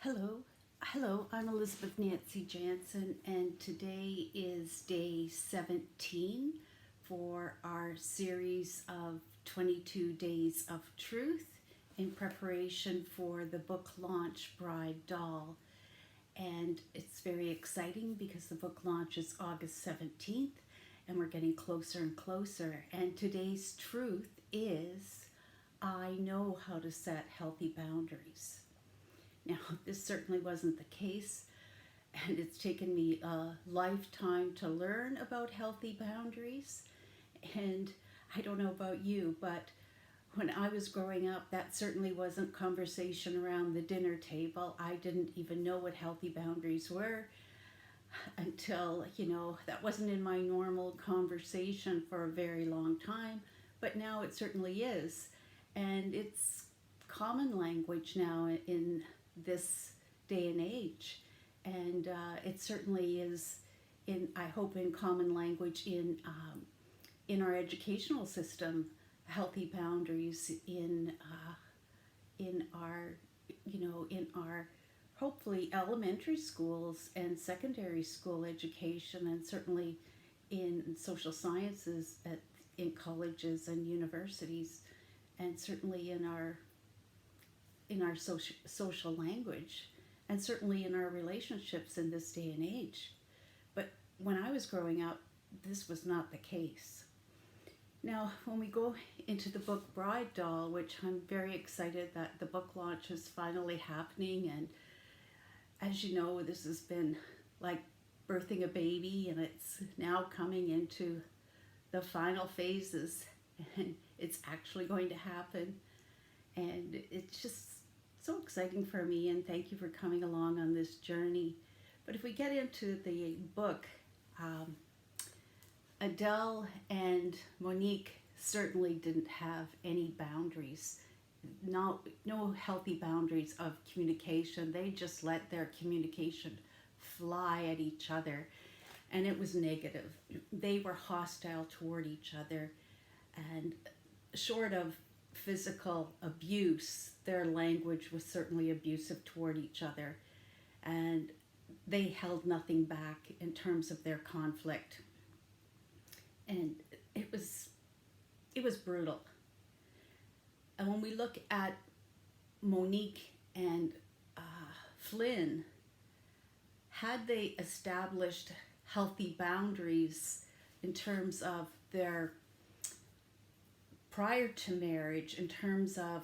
Hello, I'm Elizabeth Nancy Jansen, and today is day 17 for our series of 22 Days of Truth in preparation for the book launch Bride Doll. And it's very exciting because the book launch is August 17th and we're getting closer and closer. And today's truth is I know how to set healthy boundaries. Now, this certainly wasn't the case, and it's taken me a lifetime to learn about healthy boundaries. And I don't know about you, but when I was growing up, that certainly wasn't conversation around the dinner table. I didn't even know what healthy boundaries were until, that wasn't in my normal conversation for a very long time, but now it certainly is. And it's common language now in this day and age, and it certainly is I hope in common language in our educational system. Healthy boundaries in our in our hopefully elementary schools and secondary school education, and certainly in social sciences in colleges and universities, and certainly in our social language, and certainly in our relationships in this day and age. But when I was growing up, this was not the case. Now, when we go into the book Bride Doll, which I'm very excited that the book launch is finally happening, and as you know, this has been like birthing a baby, and it's now coming into the final phases, and it's actually going to happen. And it's just so exciting for me, and thank you for coming along on this journey. But if we get into the book, Adele and Monique certainly didn't have any boundaries, no healthy boundaries of communication. They just let their communication fly at each other, and it was negative. They were hostile toward each other, and short of physical abuse, their language was certainly abusive toward each other, and they held nothing back in terms of their conflict, and it was brutal. And when we look at Monique and Flynn, had they established healthy boundaries in terms of their prior to marriage, in terms of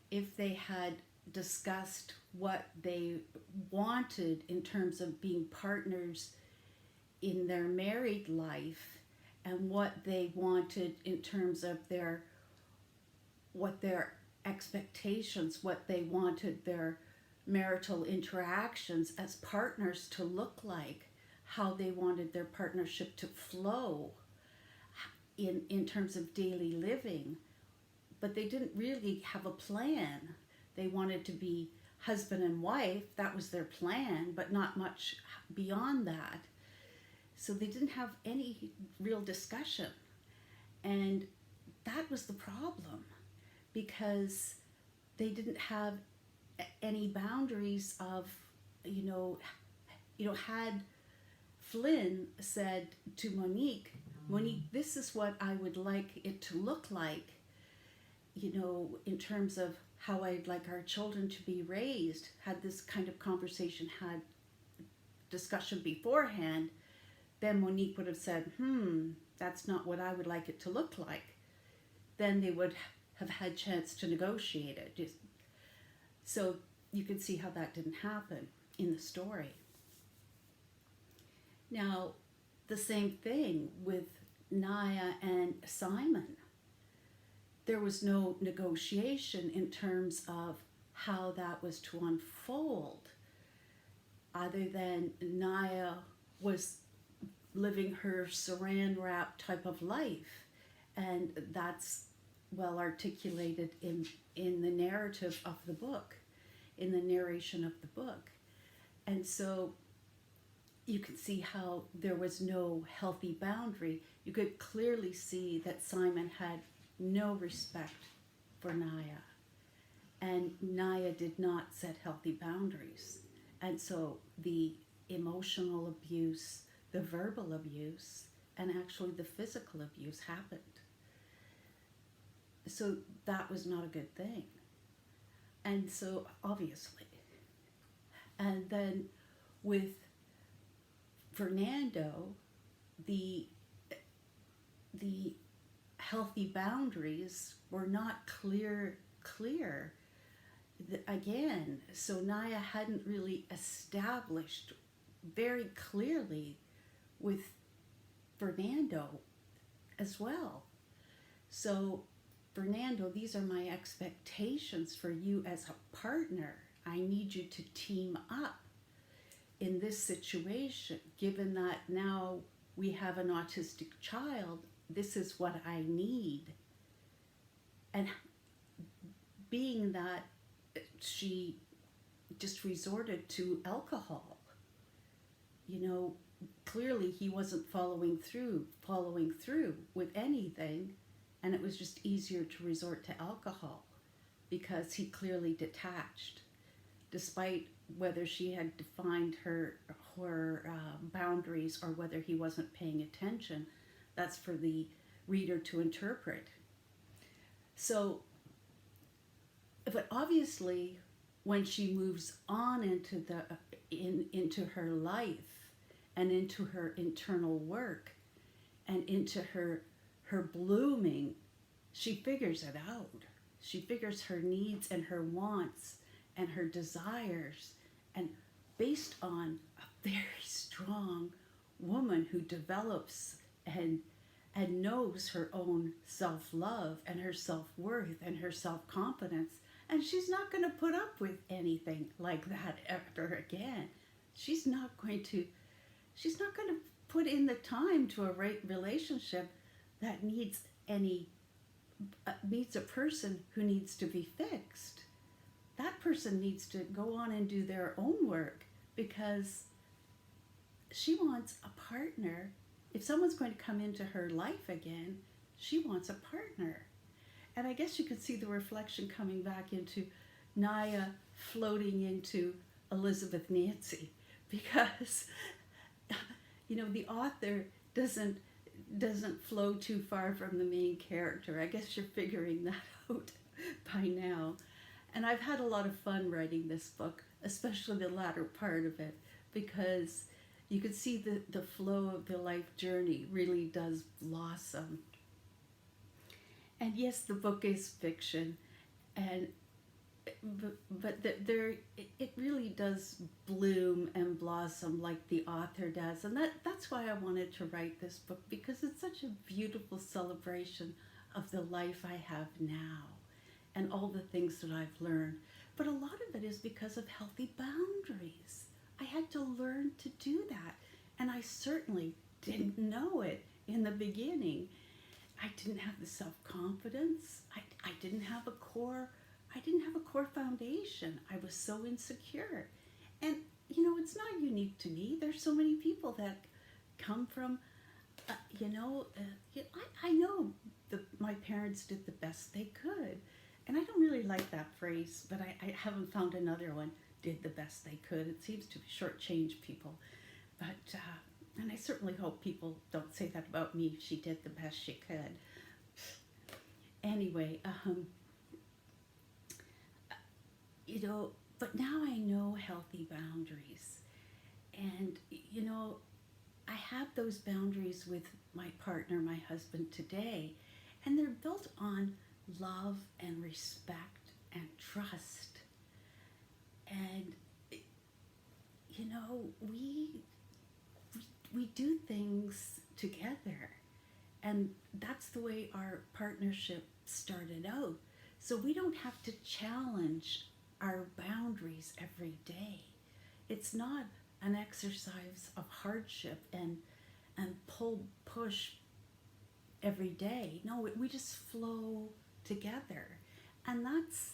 if they had discussed what they wanted in terms of being partners in their married life, and what they wanted in terms of their expectations, what they wanted their marital interactions as partners to look like, how they wanted their partnership to flow in terms of daily living. But they didn't really have a plan. They wanted to be husband and wife, that was their plan, but not much beyond that. So they didn't have any real discussion. And that was the problem, because they didn't have any boundaries of, had Flynn said to Monique, this is what I would like it to look like, in terms of how I'd like our children to be raised, had this kind of conversation, had discussion beforehand, then Monique would have said, that's not what I would like it to look like. Then they would have had chance to negotiate it. So you can see how that didn't happen in the story. Now, the same thing with Naya and Simon. There was no negotiation in terms of how that was to unfold, other than Naya was living her saran wrap type of life, and that's well articulated in the narrative of the book, in the narration of the book. And so you can see how there was no healthy boundary. You could clearly see that Simon had no respect for Naya, and Naya did not set healthy boundaries. And so the emotional abuse, the verbal abuse, and actually the physical abuse happened. So that was not a good thing. And so, obviously. And then with Fernando, the the healthy boundaries were not clear. Again, so Naya hadn't really established very clearly with Fernando as well. So, Fernando, these are my expectations for you as a partner. I need you to team up in this situation, given that now we have an autistic child. This is what I need. And being that she just resorted to alcohol, clearly he wasn't following through with anything, and it was just easier to resort to alcohol because he clearly detached, despite whether she had defined her boundaries or whether he wasn't paying attention. That's for the reader to interpret. So, but obviously, when she moves on into her life and into her internal work and into her blooming, she figures it out. She figures her needs and her wants and her desires, and based on a very strong woman who develops and knows her own self-love and her self-worth and her self-confidence, and she's not going to put up with anything like that ever again. She's not going to put in the time to a relationship that needs a person who needs to be fixed. That person needs to go on and do their own work, because she wants a partner. If someone's going to come into her life again, she wants a partner. And I guess you could see the reflection coming back into Naya floating into Elizabeth Nancy, because the author doesn't flow too far from the main character. I guess you're figuring that out by now. And I've had a lot of fun writing this book, especially the latter part of it, because you could see the flow of the life journey really does blossom. And yes, the book is fiction, but it really does bloom and blossom like the author does. And that's why I wanted to write this book, because it's such a beautiful celebration of the life I have now and all the things that I've learned. But a lot of it is because of healthy boundaries. I had to learn to do that, and I certainly didn't know it in the beginning. I didn't have the self-confidence. I didn't have a core foundation. I was so insecure. And it's not unique to me. There's so many people that come from I know my parents did the best they could. And I don't really like that phrase, but I haven't found another one, did the best they could. It seems to shortchange people. But, and I certainly hope people don't say that about me. She did the best she could. Anyway, but now I know healthy boundaries. And, I have those boundaries with my partner, my husband today, and they're built on love and respect and trust. And we do things together, and that's the way our partnership started out. So we don't have to challenge our boundaries every day. It's not an exercise of hardship and push every day. No, we just flow together. And that's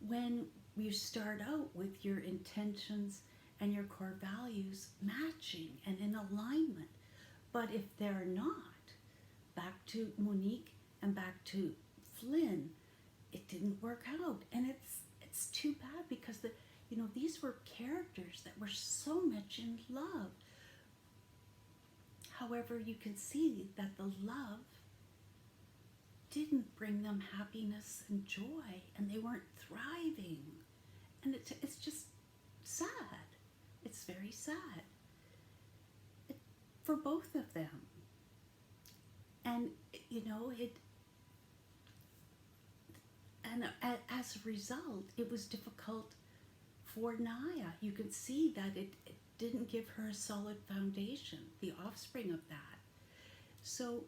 when you start out with your intentions and your core values matching and in alignment. But if they're not, back to Monique and back to Flynn, it didn't work out. And it's it's too bad because these were characters that were so much in love. However, you can see that the love didn't bring them happiness and joy, and they weren't thriving. And it's just sad. It's very sad for both of them. And, and as a result, it was difficult for Naya. You can see that it didn't give her a solid foundation, the offspring of that. So,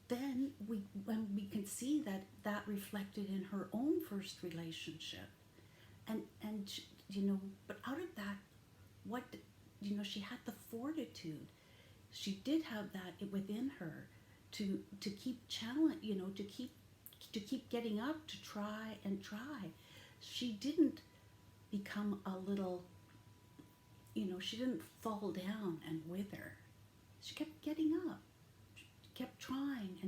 then when we can see that reflected in her own first relationship, and but out of that, she had the fortitude. She did have that within her to keep challenge, to keep getting up, to try and try. She didn't become a little, she didn't fall down and wither. She kept getting up. She kept trying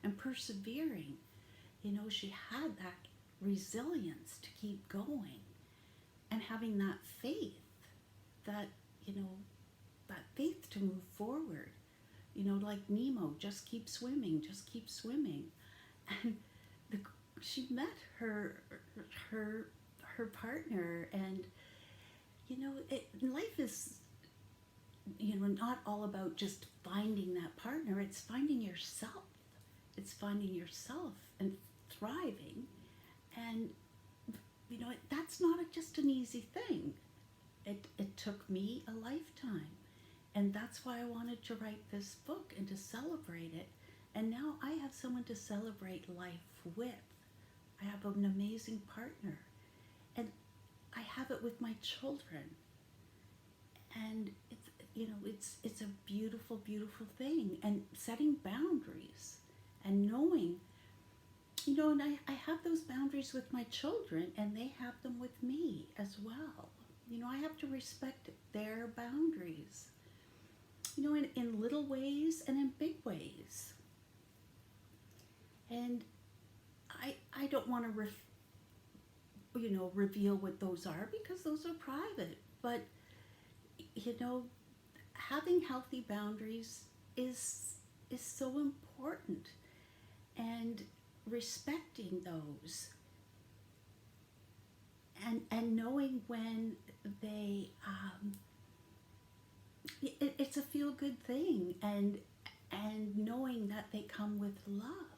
and persevering. She had that resilience to keep going and having that faith, that faith to move forward. Like Nemo, just keep swimming. And she met her partner, and life is not all about just finding that partner. It's finding yourself. It's finding yourself and thriving. And that's not just an easy thing. It took me a lifetime. And that's why I wanted to write this book and to celebrate it. And now I have someone to celebrate life with. I have an amazing partner. And I have it with my children. And it's a beautiful, beautiful thing. And setting boundaries and knowing, and I have those boundaries with my children, and they have them with me as well. I have to respect their boundaries, in little ways and in big ways. And I don't want to reveal what those are, because those are private. But, having healthy boundaries is so important, and respecting those, and knowing when they it's a feel-good thing, and knowing that they come with love,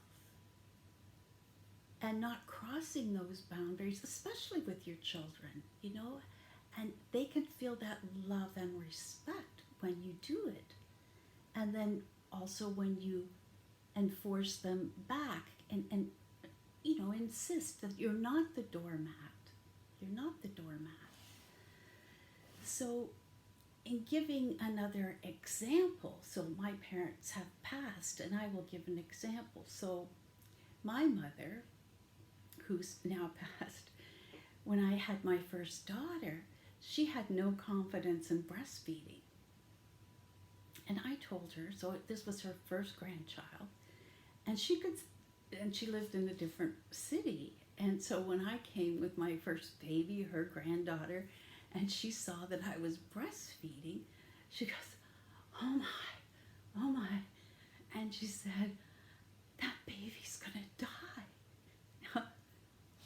and not crossing those boundaries, especially with your children, and they can feel that love and respect when you do it. And then also when you enforce them back, and insist that you're not the doormat. You're not the doormat. So, in giving another example, so my parents have passed, and I will give an example. So, my mother, who's now passed, when I had my first daughter, she had no confidence in breastfeeding. And I told her, so this was her first grandchild, and she lived in a different city. And so when I came with my first baby, her granddaughter, and she saw that I was breastfeeding, she goes, oh my. And she said, that baby's gonna die.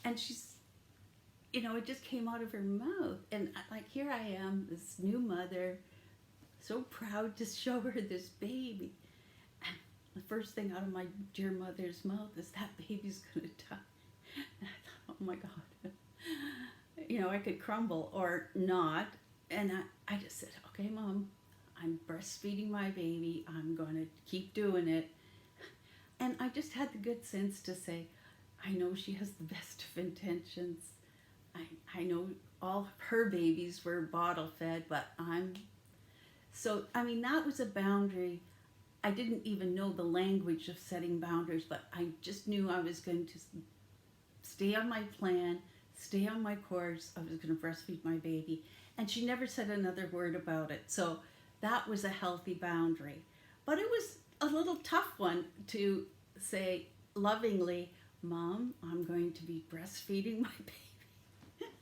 And she's, it just came out of her mouth. And here I am, this new mother, so proud to show her this baby. And the first thing out of my dear mother's mouth is, that baby's gonna die. And I thought, oh my God. I could crumble or not. And I just said, okay, Mom, I'm breastfeeding my baby. I'm going to keep doing it. And I just had the good sense to say, I know she has the best of intentions. I know all her babies were bottle fed, but that was a boundary. I didn't even know the language of setting boundaries, but I just knew I was going to stay on my plan, stay on my course. I was going to breastfeed my baby. And she never said another word about it. So that was a healthy boundary. But it was a little tough one to say lovingly, Mom, I'm going to be breastfeeding my baby.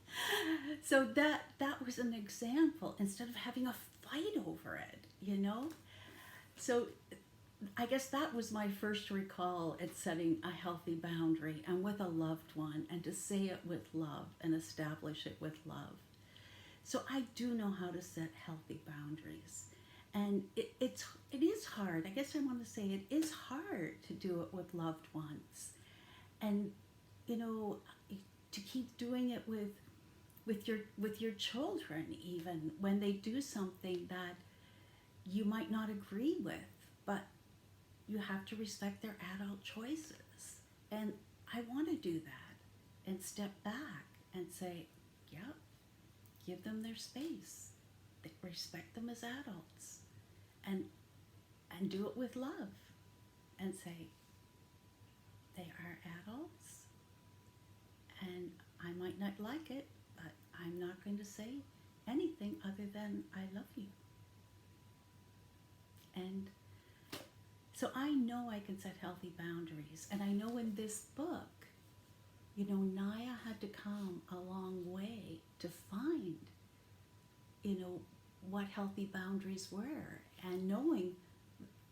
So that was an example instead of having a fight over it, you know? So I guess that was my first recall at setting a healthy boundary and with a loved one, and to say it with love and establish it with love. So I do know how to set healthy boundaries. And it is hard. I guess I want to say it is hard to do it with loved ones. And you know, to keep doing it with your children, even when they do something that you might not agree with, but you have to respect their adult choices. And I want to do that and step back and say, yep, give them their space. Respect them as adults. And do it with love. And say, they are adults. And I might not like it, but I'm not going to say anything other than I love you. And so I know I can set healthy boundaries. And I know in this book, you know, Naya had to come a long way to find, you know, what healthy boundaries were, and knowing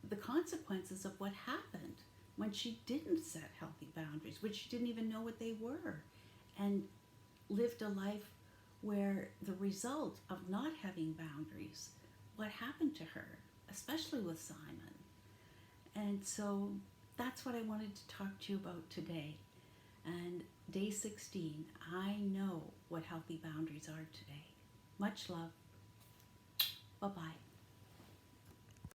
the consequences of what happened when she didn't set healthy boundaries, which she didn't even know what they were, and lived a life where the result of not having boundaries, what happened to her, especially with Simon. And so that's what I wanted to talk to you about today. And day 16, I know what healthy boundaries are today. Much love. Bye-bye.